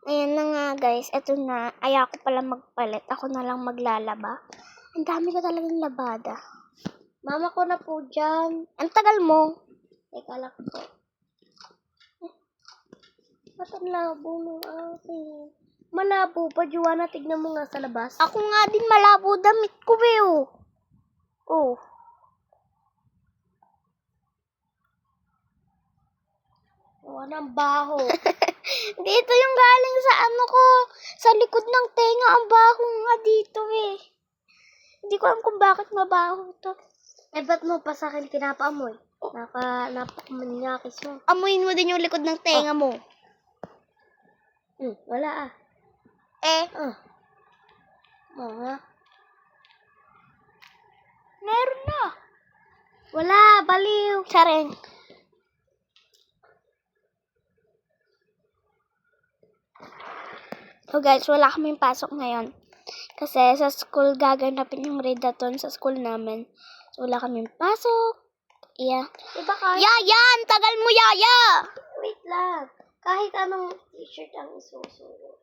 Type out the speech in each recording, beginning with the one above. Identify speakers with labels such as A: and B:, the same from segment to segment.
A: Ayan na nga guys, eto na. Ayaw ko pala magpalit. Ako na lang maglalaba. Ang dami ko talagang labada.
B: Mama ko na po dyan.
A: Ang tagal mo.
B: Teka lang po. Ba't ang labo mo akin? Malabo pa, Juana. Tignan mo nga sa labas.
A: Ako nga din malabo damit ko oh. Oh.
B: Ang baho.
A: Dito yung galing sa ano ko. Sa likod ng tenga ang baho nga dito eh. Hindi ko alam kung bakit mabaho to.
B: Eh, ba't mo pa sa akin pinapaamoy? Napakamanyakis mo.
A: Amuin mo din yung likod ng tenga mo.
B: Wala Mga.
A: Meron na.
B: Wala, baliw.
A: Charing. So guys, wala kaming pasok ngayon. Kasi sa school gaganapin yung readathon sa school namin. So wala kaming pasok. Yeah.
B: Diba kahit...
A: Yaya! Ang tagal mo, Yaya!
B: Wait lang. Kahit anong t-shirt ang isusuot.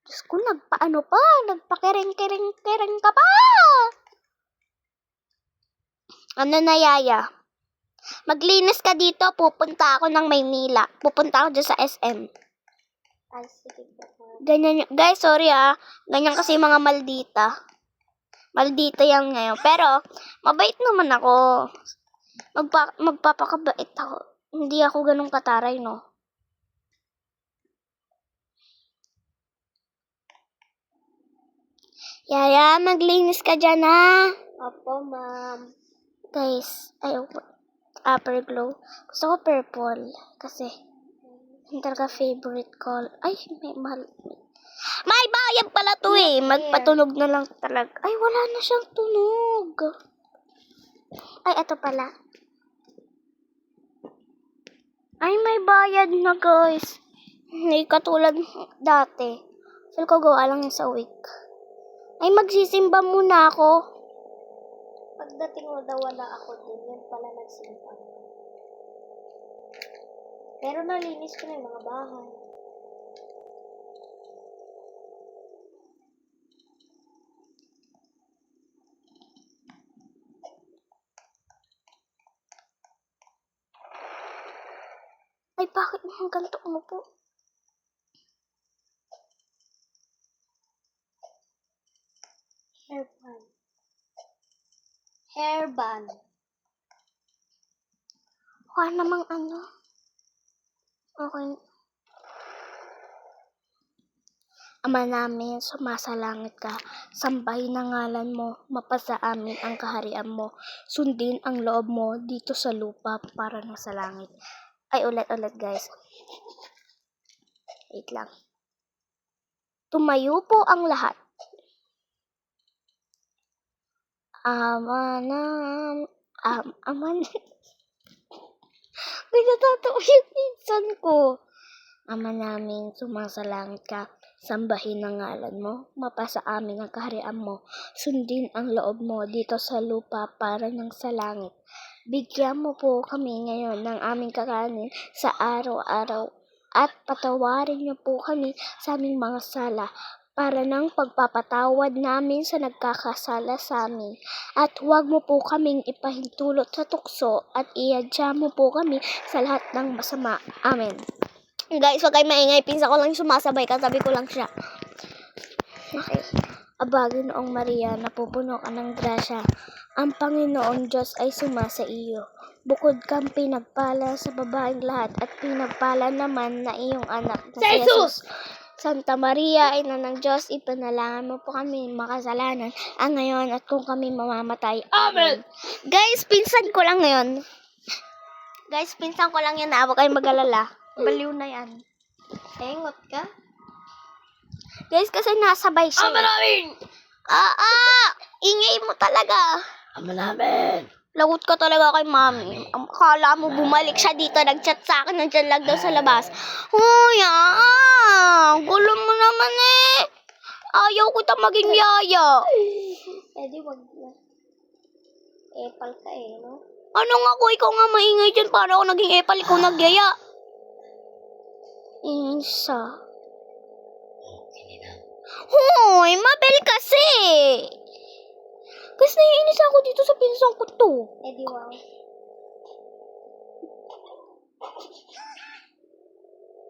A: Diyos ko, nagpaano pa? Nagpakiring-kiring-kiring ka pa! Ano na, Yaya? Maglinis ka dito, pupunta ako ng Maynila. Pupunta ako dyan sa SM.
B: Ay, sige ba?
A: Ganyan guys, sorry ganyan kasi mga maldita. Maldita yan ngayon. Pero, mabait naman ako. Magpapakabait ako. Hindi ako ganun kataray, no? Yaya, maglinis ka dyan, ha?
B: Opo, ma'am.
A: Guys, upper glow. Gusto ko purple. Kasi, yung talaga favorite color. Ay, may bayad pala to eh. Magpatunog na lang talaga. Ay, wala na siyang tunog. Ay, eto pala. Ay, may bayad na guys. Hindi katulad dati. Feel ko gawa lang sa week. Ay, magsisimba muna ako.
B: Pagdating mo daw wala ako din, yan pala nagsimpa. Pero nalinis ko na yung mga bahay.
A: Ay, bakit naman ganito umupo?
B: Hairband.
A: Wala namang ano. Okay. Ama namin, sumasalangit ka. Sambahin ang ngalan mo. Mapasa amin ang kaharian mo. Sundin ang loob mo dito sa lupa para na sa langit. Ay, ulit guys. Wait lang. Tumayo po ang lahat. Ama May natatawa yung pinsan ko. Ama namin, sumasalangit ka. Sambahin ang ngalan mo. Mapasa amin ang kaharian mo. Sundin ang loob mo dito sa lupa para ng sa langit. Bigyan mo po kami ngayon ng aming kakanin sa araw-araw at patawarin niyo po kami sa aming mga sala para ng pagpapatawad namin sa nagkakasala sa amin. At huwag mo po kaming ipahintulot sa tukso at iadya mo po kami sa lahat ng masama. Amen. Guys, huwag kayo maingay. Pinsan ko lang sumasabay. Katabi ko lang siya. Okay. Abagi noong Maria, napupuno ka ng grasya. Ang Panginoon Diyos ay sumasa iyo. Bukod kang pinagpala sa babaeng lahat at pinagpala naman na iyong anak na si Jesus. Santa Maria, Ina ng Diyos, ipanalangin mo po kami makasalanan ang ngayon at kung kami mamamatay. Amen! Guys, pinsan ko lang ngayon. Guys, pinsan ko lang yan. Huwag kayong mag-alala. Baliw na yan.
B: Tengot ka?
A: Guys, kasi nasabay siya.
B: Ama namin!
A: Ingay mo talaga.
B: Ama namin!
A: Lagot ka talaga kay mami. Akala mo bumalik siya dito, nag-chat sa akin, nandiyan lang daw sa labas. Gulo mo naman eh. Ayaw ko maging yaya.
B: Di wag na. Epal ka no?
A: Ano nga ko, ikaw nga maingay dyan. Para ako naging epal, ikaw nagyaya. Isa. Hoy, Mabel kasi! Kasi naiinis ako dito sa pinsan ko to.
B: Eh di wow.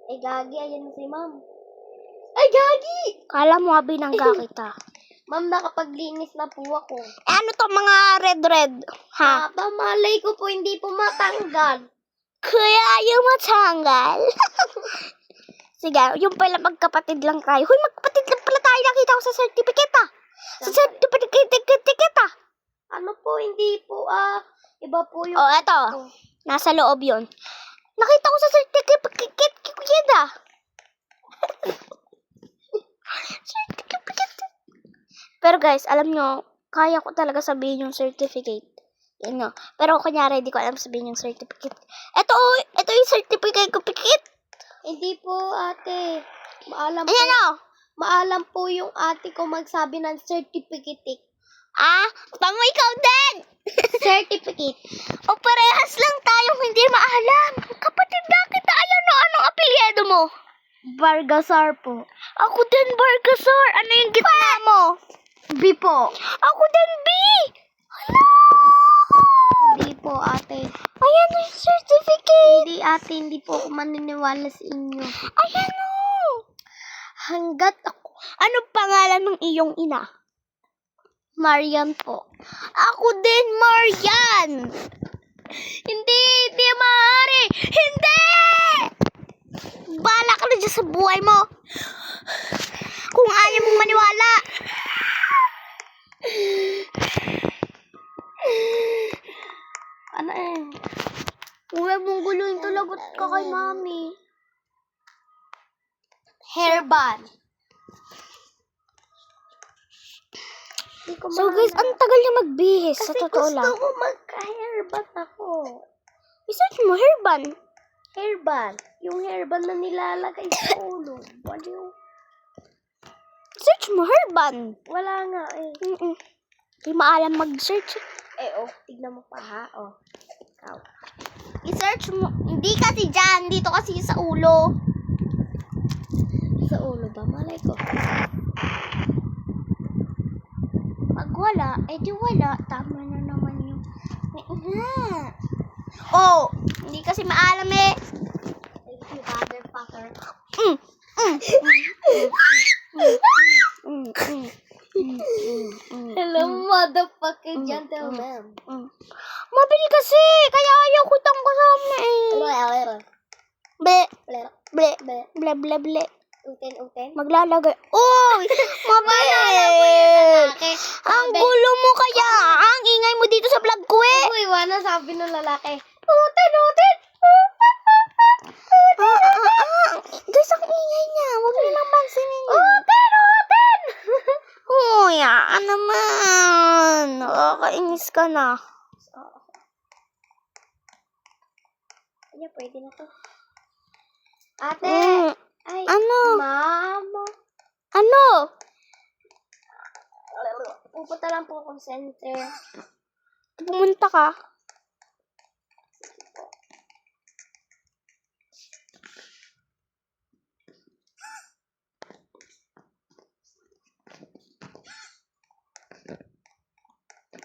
B: Eh gagi, ayan na si ma'am. Ay gagi!
A: Kala mo binangga kita.
B: Ma'am, nakapaglinis na po ako.
A: Eh, ano to mga red? Ha?
B: Malay ko po hindi po matanggal.
A: Kaya yung matanggal. Sige, yung pala magkapatid lang tayo. Hoy, magkapatid lang pala tayo. Nakita ko sa certificate ah. Sa certificate ah.
B: Ano po, hindi po, iba po yung...
A: Oh, eto. Nasa loob yun. Nakita ko sa certificate ah. Certificate. Pero guys, alam nyo, kaya ko talaga sabihin yung certificate. Yan nga. Pero kunyari, di ko alam sabihin yung certificate. Ito yung certificate ko, pikit.
B: Hindi po, ate.
A: Ayan o.
B: Maalam po yung ate ko magsabi ng certificate.
A: Ah, tama ikaw din.
B: Certificate.
A: O parehas lang tayong hindi maalam. Kapatid na kita, ayan o. Anong apelyido mo?
B: Bargasar po.
A: Ako din, Bargasar. Ano yung gitna mo?
B: B po.
A: Ako din, B.
B: B po, ate.
A: Ayan o yung certificate.
B: Hindi, ate, hindi po ako maniniwala sa inyo.
A: Ayan o.
B: Hanggat ako.
A: Anong pangalan ng iyong ina?
B: Marian po.
A: Ako din, Marian. Hindi maaari. Hindi! Bala ka na dyan sa buhay mo. Kung ayaw mong maniwala.
B: Ano eh? Huwag mong guluhin to, lagot ka kay mami. Hairband.
A: So guys, ang tagal niya magbihis. Sa
B: Kasi
A: totoo
B: gusto
A: lang.
B: ko magka-hairband ako.
A: I-search mo, hairband.
B: Hairband. Yung hairband na nilalagay sa ulo. Baliw.
A: Search mo, hairband.
B: Wala nga eh.
A: Hindi maalam mag-search.
B: Tignan mo pa ha. Ikaw.
A: I-search mo. Hindi kasi dyan. Dito kasi sa ulo.
B: Sa ulo ba? Malay ko.
A: Pag wala, di wala. Tama na naman yung... Oh, hindi kasi maalam eh.
B: You motherfucker. Hello, motherfucker gentleman.
A: Mabil kasi. Kaya ayaw ko itang kasama eh. Ble. Ble. Ble, ble, ble.
B: Uten.
A: Maglalagay. Uy! Mabil! Ang gulo mo kaya. Ang ingay mo dito sa vlog ko eh.
B: Uy, wala sabi ng lalaki.
A: Uten! Guys, ang ingay niya. Huwag niyo nang pansinin niya. Uten! Uy, naman. Nakakainis ka na.
B: Kaya pwede na to. Ate! Ay,
A: Ano?
B: mama.
A: Ano?
B: Pupunta lang po akong center.
A: Pumunta ka.